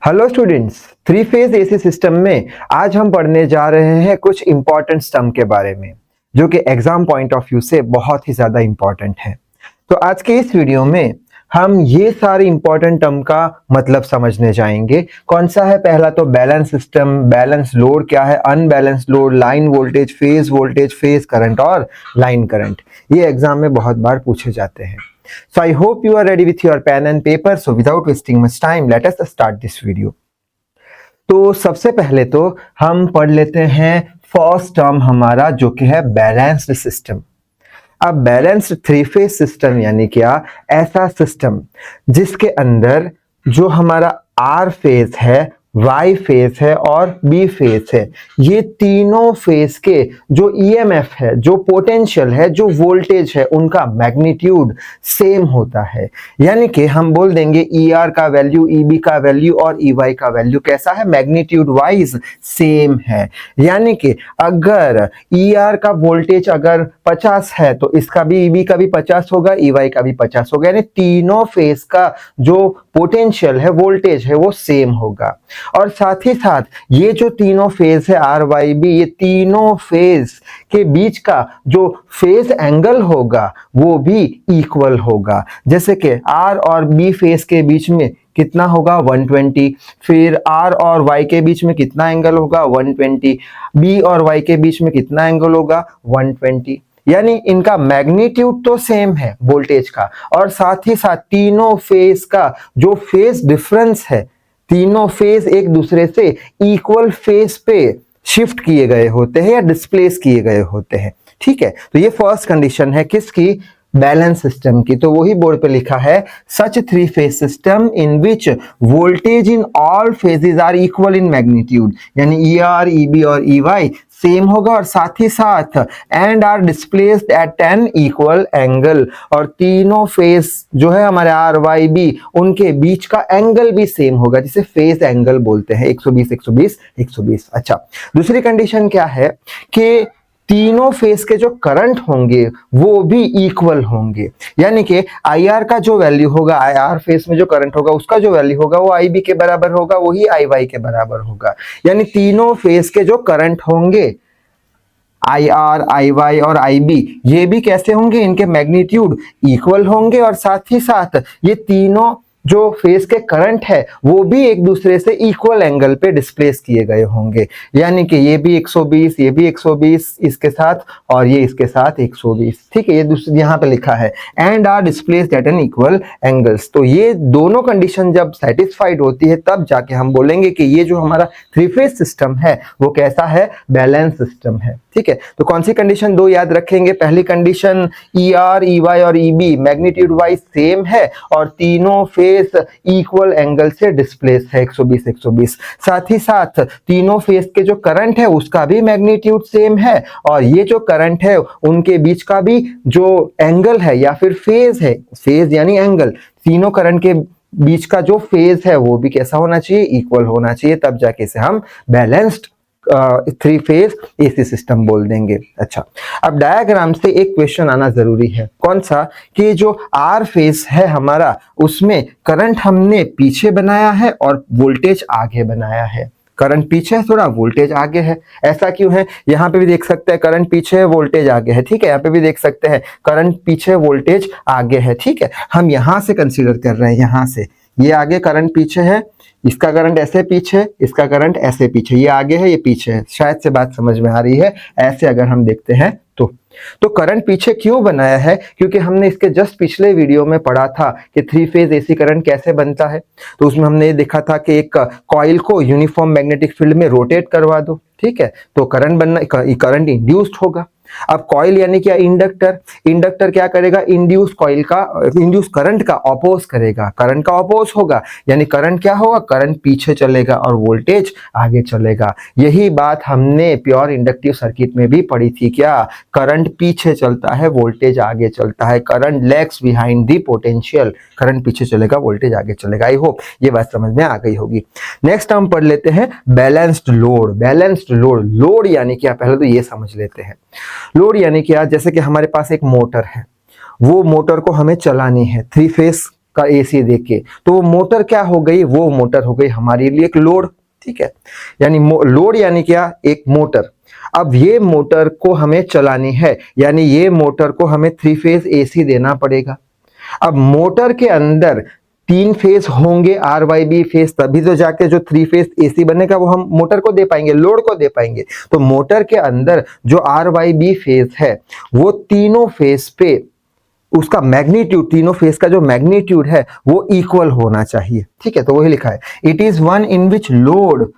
Hello students, three phase AC system में आज हम पढ़ने जा रहे हैं कुछ इंपॉर्टेंट टर्म के बारे में जो कि एग्जाम पॉइंट ऑफ व्यू से बहुत ही ज़्यादा इंपॉर्टेंट है। तो आज के इस वीडियो में हम ये सारे इंपॉर्टेंट टर्म का मतलब समझने जाएंगे। कौन सा है? पहला तो बैलेंस सिस्टम, बैलेंस लोड क्या है, unbalance load, line voltage, phase current और लाइन करंट। ये एग्जाम में बहुत बार पूछे जाते हैं। So I hope you are ready with your pen and paper. So without wasting much time, let us start this video. तो सबसे पहले तो हम पढ़ लेते हैं फर्स्ट टर्म हमारा जो कि है बैलेंस्ड सिस्टम। अब बैलेंस्ड थ्री फेज सिस्टम यानी क्या? ऐसा सिस्टम जिसके अंदर जो हमारा आर फेज है, वाई फेज है और बी फेज है, ये तीनों फेज के जो ईएमएफ है, जो पोटेंशियल है, जो वोल्टेज है, उनका मैग्नीट्यूड सेम होता है। यानी कि हम बोल देंगे ई आर का वैल्यू, ई बी का वैल्यू और ई वाई का वैल्यू कैसा है? मैग्नीट्यूड वाइज सेम है। यानी कि अगर ई आर का वोल्टेज अगर 50 है तो इसका भी, ई बी का भी 50 होगा, ई वाई का भी 50 होगा। यानी तीनों फेज का जो पोटेंशियल है, वोल्टेज है, वो सेम होगा। और साथ ही साथ ये जो तीनों फेज है आर वाई बी, ये तीनों फेज के बीच का जो फेज एंगल होगा वो भी इक्वल होगा। जैसे कि आर और बी फेज के बीच में कितना होगा? 120। फिर आर और वाई के बीच में कितना एंगल होगा? 120। बी और वाई के बीच में कितना एंगल होगा? 120। यानी इनका मैग्नीट्यूड तो सेम है वोल्टेज का, और साथ ही साथ तीनों फेज का जो फेज डिफरेंस है, तीनों फेज एक दूसरे से इक्वल फेज पे शिफ्ट किए गए होते हैं या डिस्प्लेस किए गए होते हैं। ठीक है, तो ये फर्स्ट कंडीशन है किसकी? बैलेंस सिस्टम की। तो वही बोर्ड पे लिखा है, such three phase system in which voltage in all phases are equal in magnitude, यानी ई आर, ई बी और ई वाई सेम होगा, और साथ ही साथ and are displaced at an equal angle, और तीनों फेज जो है हमारे आर वाई बी, उनके बीच का एंगल भी सेम होगा, जिसे फेज एंगल बोलते हैं। 120 120 120। अच्छा, दूसरी कंडीशन क्या है कि तीनों फेज के जो करंट होंगे वो भी इक्वल होंगे। यानी कि आई आर का जो वैल्यू होगा, आई आर फेज में जो करंट होगा उसका जो वैल्यू होगा वो आई बी के बराबर होगा, वही आई वाई के बराबर होगा। यानी तीनों फेज के जो करंट होंगे आई आर, आई वाई और आई बी, ये भी कैसे होंगे? इनके मैग्नीट्यूड इक्वल होंगे, और साथ ही साथ ये तीनों जो फेज के करंट है वो भी एक दूसरे से इक्वल एंगल पे डिस्प्लेस किए गए होंगे। यानी कि ये भी 120, ये भी 120 इसके साथ, और ये इसके साथ 120। ठीक है, ये दूसरी यहाँ पे लिखा है and are displaced at an equal angles. तो ये दोनों कंडीशन जब सेटिस्फाइड होती है तब जाके हम बोलेंगे कि ये जो हमारा थ्री फेज सिस्टम है वो कैसा है? बैलेंस सिस्टम है। ठीक है, तो कौन सी कंडीशन दो याद रखेंगे? पहली condition E R, E Y और E B magnitude wise same है और तीनों फेज इक्वल एंगल से डिस्प्लेस है 120 120। साथ ही साथ तीनों फेज के जो करंट है उसका भी मैग्नीट्यूड सेम है, और ये जो करंट है उनके बीच का भी जो एंगल है या फिर फेज है, फेज यानी एंगल, तीनों करंट के बीच का जो फेज है वो भी कैसा होना चाहिए? इक्वल होना चाहिए। तब जाके इसे हम balanced three phase AC system बोल देंगे। अच्छा, अब डायग्राम से एक क्वेश्चन आना जरूरी है। कौन सा? कि जो आर फेज है हमारा, उसमें करंट हमने पीछे बनाया है और वोल्टेज आगे बनाया है। करंट पीछे है थोड़ा, वोल्टेज आगे है। ऐसा क्यों है? यहाँ पे भी देख सकते हैं करंट पीछे है, वोल्टेज आगे है। ठीक है, यहाँ पे भी देख सकते हैं करंट पीछे, वोल्टेज आगे है। ठीक है, हम यहाँ से कंसीडर कर रहे हैं, यहाँ से ये आगे करंट पीछे है, इसका करंट ऐसे पीछे, इसका करंट ऐसे पीछे, ये आगे है, ये पीछे है। शायद से बात समझ में आ रही है। ऐसे अगर हम देखते हैं तो करंट पीछे क्यों बनाया है? क्योंकि हमने इसके जस्ट पिछले वीडियो में पढ़ा था कि थ्री फेज एसी करंट कैसे बनता है। तो उसमें हमने ये देखा था कि एक कॉइल को यूनिफॉर्म मैग्नेटिक फील्ड में रोटेट करवा दो। ठीक है, तो करंट इंड्यूस्ड होगा। अब कॉइल यानी क्या? इंडक्टर। इंडक्टर क्या करेगा? इंड्यूस करंट का अपोज करेगा, करंट का अपोज होगा, यानी करंट क्या होगा? करंट पीछे चलेगा और वोल्टेज आगे चलेगा। यही बात हमने प्योर इंडक्टिव सर्किट में भी पढ़ी थी। क्या? करंट पीछे चलता है, वोल्टेज आगे चलता है। Current lags behind the potential, current पीछे चलेगा, वोल्टेज आगे चलेगा। आई होप ये बात समझ में आ गई होगी। नेक्स्ट हम पढ़ लेते हैं balanced load. Balanced load, load यानी क्या? पहले तो ये समझ लेते हैं। लोड यानी क्या? जैसे कि हमारे पास एक मोटर है, वो मोटर को हमें चलानी है। थ्री फेज का एसी देके, तो वो मोटर क्या हो गई, वो मोटर हो गई हमारे लिए एक लोड, ठीक है। यानी लोड यानी क्या, एक मोटर। अब ये मोटर को हमें चलानी है, यानी ये मोटर को हमें 3 फेज एसी देना पड़ेगा। अब मोटर के अंदर 3 फेज होंगे आर वाई बी फेज, तभी तो जाके जो 3 फेज एसी बनेगा वो हम मोटर को दे पाएंगे, लोड को दे पाएंगे। तो मोटर के अंदर जो आर वाई बी फेज है वो तीनों फेज पे उसका मैग्नीट्यूड, तीनों फेज का जो मैग्नीट्यूड है वो इक्वल होना चाहिए, ठीक है। तो वही लिखा है, it is one in which load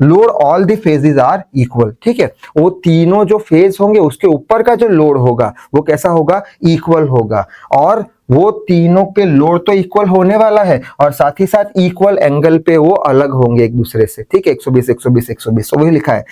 all the phases are equal, ठीक है। वो तीनों जो फेज होंगे उसके ऊपर का जो लोड होगा वो कैसा होगा, इक्वल होगा। और वो तीनों के लोड तो इक्वल होने वाला है और साथ ही साथ इक्वल एंगल पे वो अलग होंगे एक दूसरे से, ठीक है। 120 120 120, तो वही लिखा है,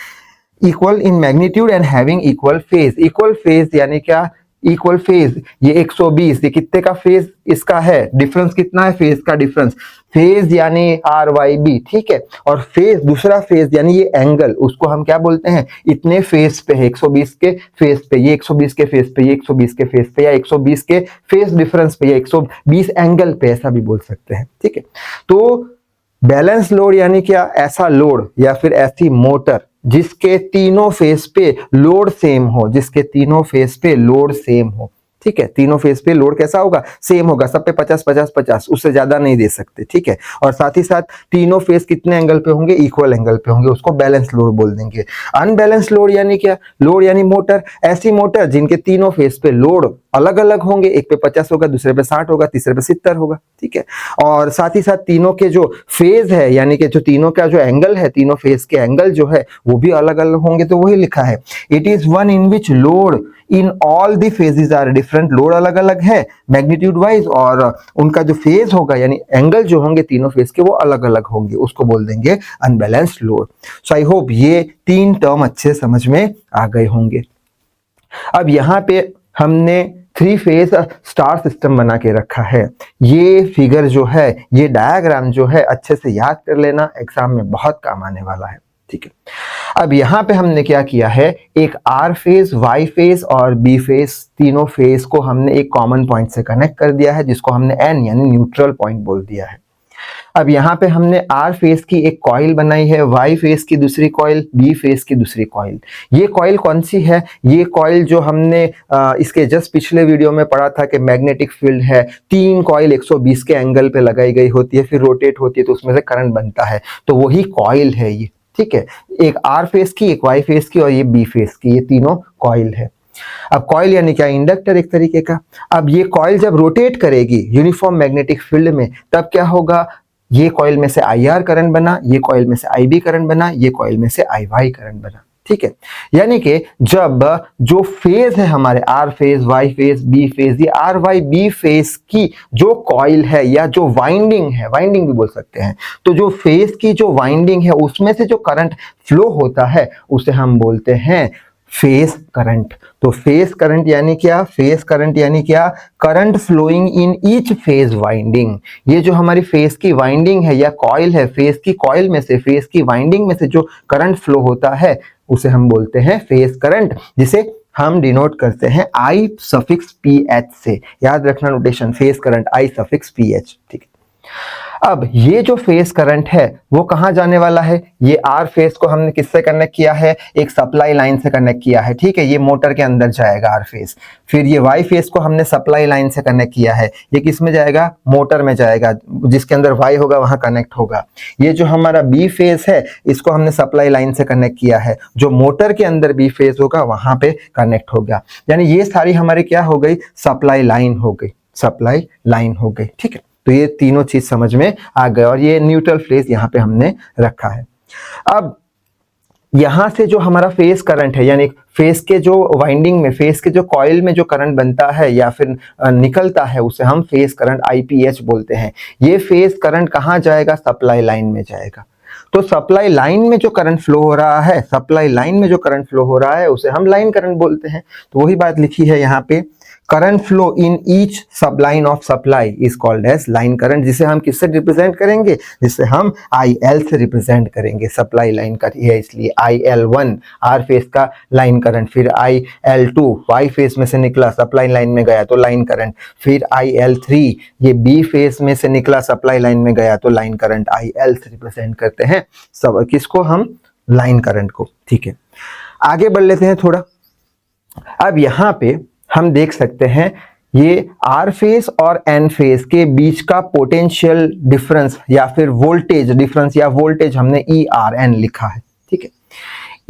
equal in magnitude and having equal phase. Equal phase यानी क्या, इक्वल फेज, ये 120, ये कितने का फेज इसका है, डिफरेंस कितना है, फेज का डिफरेंस। फेज यानी आर वाई बी, ठीक है। और फेज, दूसरा फेज यानी ये एंगल, उसको हम क्या बोलते हैं, इतने फेज पे है, 120 के फेज पे, ये 120 के फेज पे, ये 120 के फेज पे, या 120 के फेज डिफरेंस पे, या 120 एंगल पे, ऐसा भी बोल सकते हैं, ठीक है। तो बैलेंस लोड यानी क्या, ऐसा लोड या फिर ऐसी मोटर जिसके तीनों फेज पे लोड सेम हो, जिसके तीनों फेज पे लोड सेम हो, ठीक है। तीनों फेज पे लोड कैसा होगा, सेम होगा, सब पे 50 50 50, उससे ज्यादा नहीं दे सकते, ठीक है। और साथ ही साथ तीनों फेज कितने एंगल पे होंगे, इक्वल एंगल पे होंगे, उसको बैलेंस लोड बोल देंगे। अनबैलेंस लोड यानी क्या, लोड यानी मोटर, ऐसी मोटर जिनके तीनों फेज पे लोड अलग अलग होंगे, एक पे 50 होगा, दूसरे पे 60 होगा, तीसरे पे 70 होगा, ठीक है। और साथ ही साथ तीनों के जो फेज है, यानी कि जो तीनों का जो एंगल है, तीनों फेज के एंगल जो है वो भी अलग अलग होंगे। तो वही लिखा है, it is one in which load in all the phases are different, load अलग अलग है मैग्नीट्यूड वाइज, और उनका जो फेज होगा यानी एंगल जो होंगे तीनों फेज के वो अलग अलग होंगे, उसको बोल देंगे unbalanced load. So I hope ये 3 टर्म अच्छे समझ में आ गए होंगे। अब यहाँ पे हमने 3 फेज स्टार सिस्टम बना के रखा है। ये फिगर जो है, ये डायग्राम जो है, अच्छे से याद कर लेना, एग्जाम में बहुत काम आने वाला है, ठीक है। अब यहाँ पे हमने क्या किया है, एक आर फेज, वाई फेज और बी फेज, तीनों फेज को हमने एक कॉमन पॉइंट से कनेक्ट कर दिया है, जिसको हमने एन यानी न्यूट्रल पॉइंट बोल दिया है। अब यहाँ पे हमने आर फेज की एक कॉइल बनाई है, वाई फेज की दूसरी कॉइल, बी फेज की दूसरी कॉइल। ये कॉइल कौन सी है, ये कॉइल जो हमने इसके जस्ट पिछले वीडियो में पढ़ा था कि मैग्नेटिक फील्ड है, 3 कॉइल 120 के एंगल पे लगाई गई होती है, फिर रोटेट होती है तो उसमें से करंट बनता है, तो वही कॉइल है ये, ठीक है। एक आर फेज की, एक वाई फेज की और ये बी फेज की, ये तीनों कॉइल है। अब कॉइल यानी क्या, इंडक्टर एक तरीके का। अब ये कॉइल जब रोटेट करेगी यूनिफॉर्म मैग्नेटिक फील्ड में, तब क्या होगा, ये कॉइल में से IR करंट बना, ये कॉइल में से IB करंट बना, ये कॉइल में से IY करंट बना, ठीक है। यानी कि जब जो फेज है हमारे R phase, Y phase, B phase, ये आर वाई बी फेज की जो कॉइल है या जो वाइंडिंग है, वाइंडिंग भी बोल सकते हैं, तो जो फेज की जो वाइंडिंग है उसमें से जो करंट फ्लो होता है उसे हम बोलते हैं फेज करंट। तो फेज करंट यानी क्या, फेज करंट यानी क्या, current flowing in each phase winding. ये जो हमारी फेज की वाइंडिंग है या कॉइल है, फेज की कॉइल में से, फेज की वाइंडिंग में से जो करंट फ्लो होता है उसे हम बोलते हैं फेज करंट, जिसे हम डिनोट करते हैं I सफिक्स PH से। याद रखना notation, phase current I suffix PH, ठीक है। अब ये जो फेज करंट है वो कहां जाने वाला है, ये आर फेज को हमने किससे कनेक्ट किया है, एक सप्लाई लाइन से कनेक्ट किया है, ठीक है। ये मोटर के अंदर जाएगा आर फेज। फिर ये वाई फेज को हमने सप्लाई लाइन से कनेक्ट किया है, ये किस में जाएगा, मोटर में जाएगा, जिसके अंदर वाई होगा वहां कनेक्ट होगा। ये जो हमारा बी फेज है इसको हमने सप्लाई लाइन से कनेक्ट किया है, जो मोटर के अंदर बी फेज होगा वहां पे कनेक्ट होगा। यानी ये सारी हमारी क्या हो गई, सप्लाई लाइन हो गई, सप्लाई लाइन हो गई, ठीक है। तो ये तीनों चीज समझ में आ गए और ये न्यूट्रल फेज यहाँ पे हमने रखा है। अब यहां से जो हमारा फेज करंट है, यानी फेज के जो वाइंडिंग में, फेज के जो कॉइल में जो करंट बनता है या फिर निकलता है उसे हम फेज करंट IPH बोलते हैं। ये फेज करंट कहां जाएगा, सप्लाई लाइन में जाएगा। तो सप्लाई लाइन में जो करंट फ्लो हो रहा है, सप्लाई लाइन में जो करंट फ्लो हो रहा है उसे हम लाइन करंट बोलते हैं। तो वही बात लिखी है यहाँ पे करंट फ्लो इन ईच सब line of supply is called as line current, जिसे हम किससे रिप्रेजेंट करेंगे, जिसे हम IL से रिप्रेजेंट करेंगे। सप्लाई लाइन का है इसलिए IL1 R फेज का लाइन करंट, फिर IL2 Y फेज में से निकला सप्लाई लाइन में गया तो लाइन करंट, फिर IL3 ये B फेज में से निकला सप्लाई लाइन में गया तो लाइन करंट। IL से रिप्रेजेंट करते हैं सब किसको, हम लाइन करंट को। ठीक है, आगे बढ़ लेते हैं थोड़ा। अब यहाँ पे हम देख सकते हैं ये R फेज और N फेज के बीच का पोटेंशियल डिफरेंस या फिर वोल्टेज डिफरेंस या वोल्टेज हमने ERN लिखा है। ठीक है,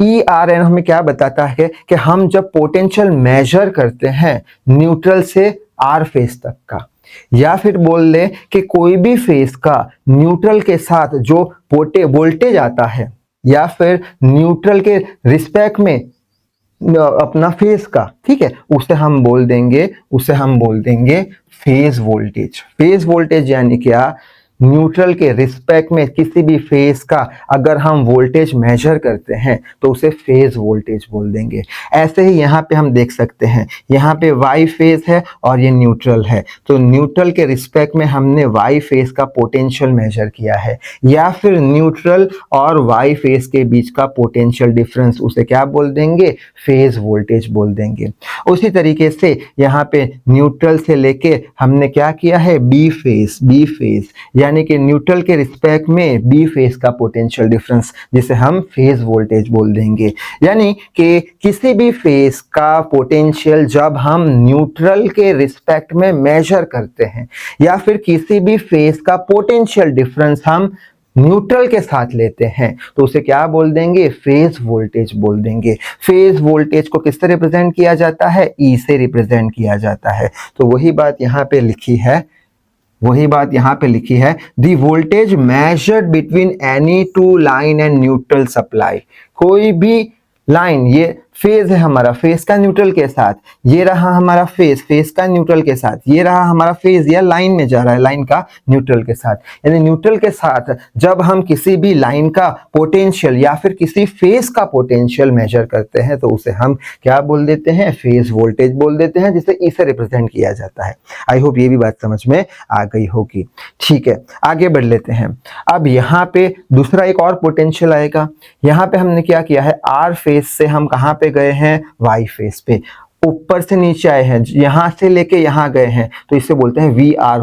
ERN हमें क्या बताता है कि हम जब पोटेंशियल मेजर करते हैं न्यूट्रल से R फेज तक का, या फिर बोल ले कि कोई भी फेज का न्यूट्रल के साथ जो वोल्टेज आता है या फिर न्यूट्रल के रिस्पेक्ट में अपना फेज का, ठीक है, उसे हम बोल देंगे फेज वोल्टेज। फेज वोल्टेज यानी क्या, न्यूट्रल के रिस्पेक्ट में किसी भी फेज का अगर हम वोल्टेज मेजर करते हैं तो उसे फेज वोल्टेज बोल देंगे। ऐसे ही यहाँ पे हम देख सकते हैं, यहाँ पे Y फेज है और ये न्यूट्रल है, तो न्यूट्रल के रिस्पेक्ट में हमने Y फेज का पोटेंशियल मेजर किया है, या फिर न्यूट्रल और Y फेज के बीच का पोटेंशियल डिफरेंस, उसे क्या बोल देंगे, फेज वोल्टेज बोल देंगे। उसी तरीके से यहाँ पे न्यूट्रल से लेके हमने क्या किया है, बी फेज यानी कि न्यूट्रल के रिस्पेक्ट में बी फेज का पोटेंशियल डिफरेंस, जिसे हम फेज वोल्टेज बोल देंगे। यानी कि किसी भी फेज का पोटेंशियल जब हम न्यूट्रल के रिस्पेक्ट में मेजर करते हैं, या फिर किसी भी फेज का पोटेंशियल डिफरेंस हम न्यूट्रल के साथ लेते हैं, तो उसे क्या बोल देंगे, फेज वोल्टेज बोल देंगे। फेज वोल्टेज को किससे रिप्रेजेंट किया जाता है, ई से रिप्रेजेंट किया जाता है। तो वही बात यहाँ पे लिखी है, दी voltage measured between any two line and neutral supply. कोई भी लाइन, ये फेज है हमारा, फेज का न्यूट्रल के साथ, ये रहा हमारा फेज का न्यूट्रल के साथ, ये रहा हमारा फेज या लाइन में जा रहा है, लाइन का न्यूट्रल के साथ। यानी न्यूट्रल के साथ जब हम किसी भी लाइन का पोटेंशियल या फिर किसी फेज का पोटेंशियल मेजर करते हैं तो उसे हम क्या बोल देते हैं, फेज वोल्टेज बोल देते हैं, जिसे ई से रिप्रेजेंट किया जाता है। आई होप ये भी बात समझ में आ गई होगी। ठीक है, आगे बढ़ लेते हैं। अब यहाँ पे दूसरा एक और पोटेंशियल आएगा। यहाँ पे हमने क्या किया है, आर फेज से हम कहाँ पे गए हैं, वाई फेज पे, ऊपर से नीचे आए हैं, यहां से लेके यहां गए हैं, तो इसे बोलते हैं वी आर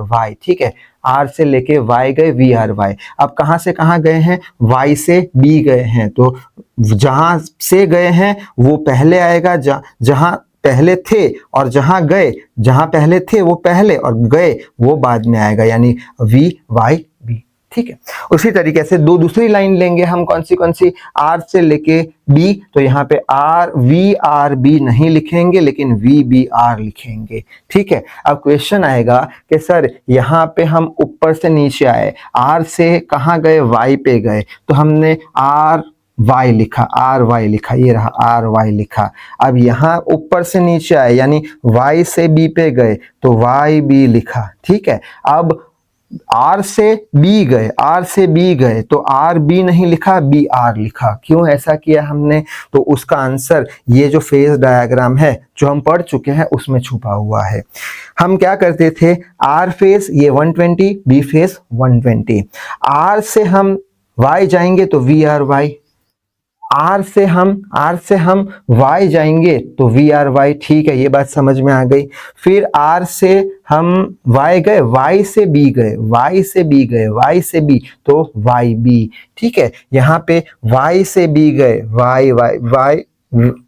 वाई। ठीक है, आर से लेके वाई गए, वी आर वाई। अब कहां से कहां गए हैं, वाई से बी गए हैं, तो जहां से गए हैं वो पहले आएगा, जहां पहले थे, और जहां पहले थे वो पहले और गए वो बाद में आएगा, यानी वी वाई बी। ठीक है, उसी तरीके से दूसरी लाइन लेंगे हम, कौन सी, आर से लेके बी, तो यहाँ पे आर वी आर बी नहीं लिखेंगे, लेकिन वी बी आर लिखेंगे। ठीक है, अब क्वेश्चन आएगा कि सर यहाँ पे हम ऊपर से नीचे आए, आर से कहाँ गए, वाई पे गए, तो हमने आर वाई लिखा, ये रहा आर वाई लिखा। अब यहाँ ऊपर से नीचे आए, यानी वाई से बी पे गए, तो वाई बी लिखा। ठीक है, अब आर से बी गए, तो आर बी नहीं लिखा, बी आर लिखा। क्यों ऐसा किया हमने, तो उसका आंसर ये जो फेज डायग्राम है जो हम पढ़ चुके हैं उसमें छुपा हुआ है। हम क्या करते थे, आर फेज ये 120, बी फेज 120, आर से हम वाई जाएंगे तो वी आर वाई, आर से हम वाई जाएंगे तो वी आर वाई। ठीक है, ये बात समझ में आ गई। फिर आर से हम वाई गए, वाई से बी तो वाई बी। ठीक है, यहाँ पे वाई से बी गए, वाई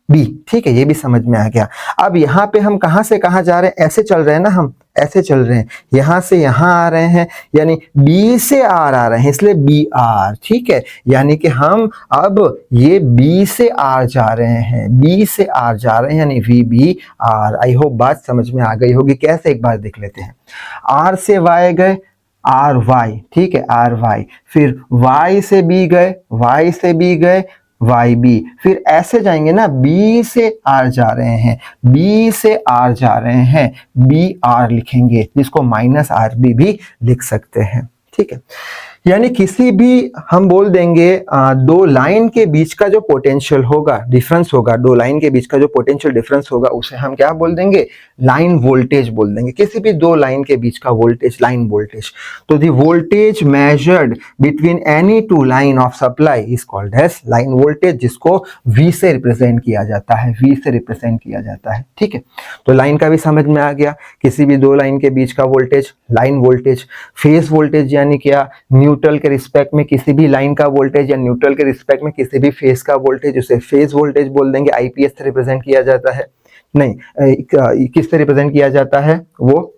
बी। ठीक है, ये भी समझ में आ गया। अब यहाँ पे हम कहाँ से कहाँ जा रहे हैं, ऐसे चल रहे हैं ना, हम ऐसे चल रहे हैं, यहाँ से यहाँ आ रहे हैं, यानी बी से आर आ रहे हैं, इसलिए बी आर। ठीक है, यानी कि हम अब ये बी से आर जा रहे हैं, यानी V B R. I hope बात समझ में आ गई होगी। कैसे, एक बार देख लेते हैं। आर से वाई गए, आर वाई। ठीक है, आर वाई। फिर वाई से बी गए, वाई बी। फिर ऐसे जाएंगे ना, बी से आर जा रहे हैं, बी आर लिखेंगे, जिसको माइनस आर बी भी लिख सकते हैं। ठीक है, यानी किसी भी हम बोल देंगे दो लाइन के बीच का जो पोटेंशियल होगा, डिफरेंस होगा, दो लाइन के बीच का जो पोटेंशियल डिफरेंस होगा उसे हम क्या बोल देंगे, लाइन वोल्टेज बोल देंगे। किसी भी दो लाइन के बीच का वोल्टेज, लाइन वोल्टेज। तो the voltage measured between any two line of supply is called as line voltage, जिसको V से रिप्रेजेंट किया जाता है, V से रिप्रेजेंट किया जाता है। ठीक है, तो लाइन का भी समझ में आ गया, किसी भी दो लाइन के बीच का voltage line voltage. Phase voltage यानी क्या, न्यूट्रल के रिस्पेक्ट में किसी भी लाइन का वोल्टेज या न्यूट्रल के रिस्पेक्ट में किसी भी फेज का वोल्टेज, उसे फेज वोल्टेज बोल देंगे। आईपीएस से रिप्रेजेंट किया जाता है, नहीं किस से रिप्रेजेंट किया जाता है, वो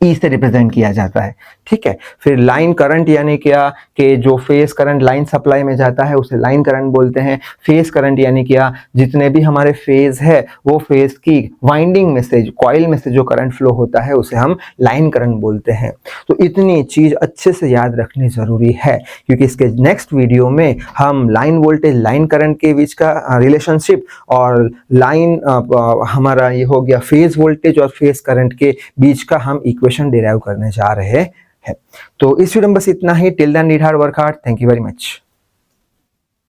ई से रिप्रेजेंट किया जाता है। ठीक है, फिर लाइन करंट यानी क्या, कि जो फेज करंट लाइन सप्लाई में जाता है उसे लाइन करंट बोलते हैं। फेज करंट यानी क्या, जितने भी हमारे फेज है वो फेज की वाइंडिंग में से, कॉइल में से जो करंट फ्लो होता है उसे हम लाइन करंट बोलते हैं। तो इतनी चीज अच्छे से याद रखनी जरूरी है, क्योंकि इसके नेक्स्ट वीडियो में हम लाइन वोल्टेज लाइन करंट के बीच का रिलेशनशिप और लाइन हमारा ये हो गया फेज वोल्टेज और फेज करंट के बीच का हम इक्वेशन डिराइव करने जा रहे हैं। तो इस वीडियो में बस इतना ही। Till then read hard work hard. Thank you very much.